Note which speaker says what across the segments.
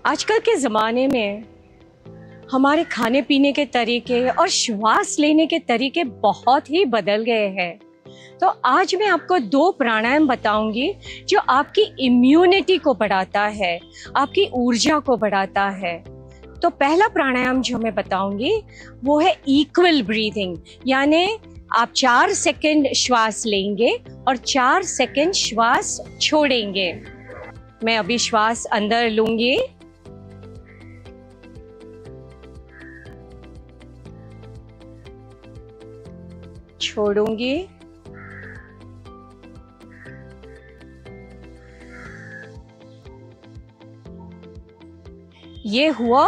Speaker 1: आजकल के ज़माने में हमारे खाने पीने के तरीके और श्वास लेने के तरीके बहुत ही बदल गए हैं। तो आज मैं आपको 2 प्राणायाम बताऊंगी जो आपकी इम्यूनिटी को बढ़ाता है, आपकी ऊर्जा को बढ़ाता है। तो पहला प्राणायाम जो मैं बताऊंगी वो है इक्वल ब्रीथिंग, यानी आप 4 सेकंड श्वास लेंगे और 4 सेकंड श्वास छोड़ेंगे। मैं अभी श्वास अंदर लूंगी, छोड़ूंगी, ये हुआ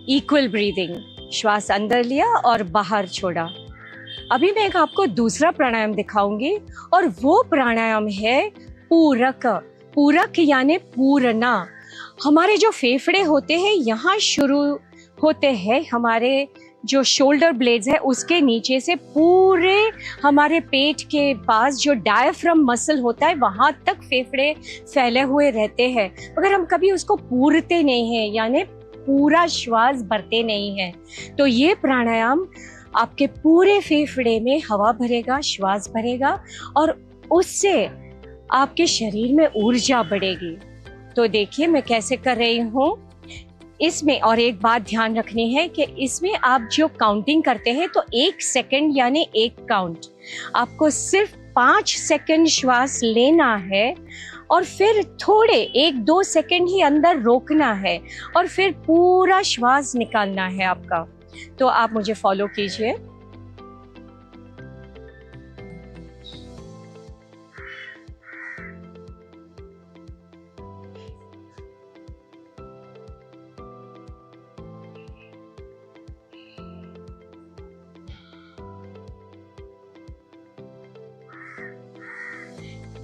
Speaker 1: इक्वल ब्रीदिंग। श्वास अंदर लिया और बाहर छोड़ा। अभी मैं एक आपको दूसरा प्राणायाम दिखाऊंगी और वो प्राणायाम है पूरक। पूरक यानी पूरना। हमारे जो फेफड़े होते हैं यहाँ शुरू होते हैं, हमारे जो शोल्डर ब्लेड्स है उसके नीचे से पूरे हमारे पेट के पास जो डायफ्राम मसल होता है वहाँ तक फेफड़े फैले हुए रहते हैं, मगर हम कभी उसको पूरते नहीं हैं, यानी पूरा श्वास भरते नहीं हैं। तो ये प्राणायाम आपके पूरे फेफड़े में हवा भरेगा, श्वास भरेगा और उससे आपके शरीर में ऊर्जा बढ़ेगी। तो देखिए मैं कैसे कर रही हूँ इसमें। और एक बात ध्यान रखनी है कि इसमें आप जो काउंटिंग करते हैं तो 1 सेकंड यानी 1 काउंट, आपको सिर्फ 5 सेकंड श्वास लेना है और फिर थोड़े 1-2 सेकंड ही अंदर रोकना है और फिर पूरा श्वास निकालना है आपका। तो आप मुझे फॉलो कीजिए।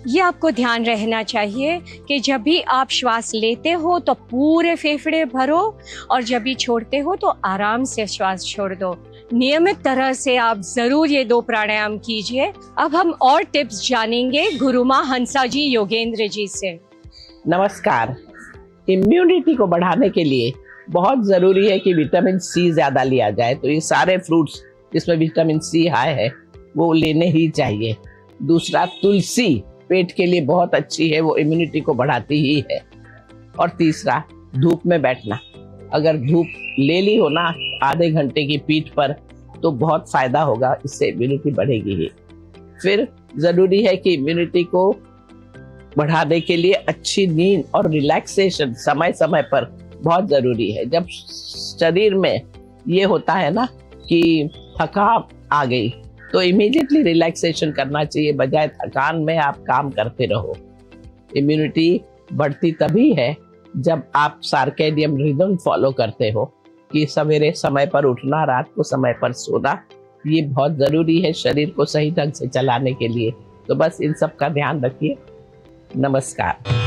Speaker 1: ये आपको ध्यान रहना चाहिए कि जब भी आप श्वास लेते हो तो पूरे फेफड़े भरो और जब भी छोड़ते हो तो आराम से श्वास छोड़ दो। नियमित तरह से आप जरूर ये 2 प्राणायाम कीजिए। अब हम और टिप्स जानेंगे गुरुमा हंसा जी योगेंद्र जी से।
Speaker 2: नमस्कार। इम्यूनिटी को बढ़ाने के लिए बहुत ज़रूरी है कि विटामिन सी ज़्यादा लिया जाए, तो ये सारे फ्रूट्स जिसमें विटामिन सी हाई है वो लेने ही चाहिए। दूसरा, तुलसी पेट के लिए बहुत अच्छी है, वो इम्यूनिटी को बढ़ाती ही है। और तीसरा, धूप में बैठना। अगर धूप ले ली हो ना आधे घंटे की पीठ पर तो बहुत फायदा होगा, इससे इम्यूनिटी बढ़ेगी ही। फिर ज़रूरी है कि इम्यूनिटी को बढ़ाने के लिए अच्छी नींद और रिलैक्सेशन समय समय पर बहुत ज़रूरी है। जब शरीर में ये होता है ना कि थकान आ गई तो इमीडिएटली रिलैक्सेशन करना चाहिए, बजाय थकान में आप काम करते रहो। इम्यूनिटी बढ़ती तभी है जब आप सर्कैडियन रिदम फॉलो करते हो कि सवेरे समय पर उठना, रात को समय पर सोना, ये बहुत ज़रूरी है शरीर को सही ढंग से चलाने के लिए। तो बस इन सब का ध्यान रखिए। नमस्कार।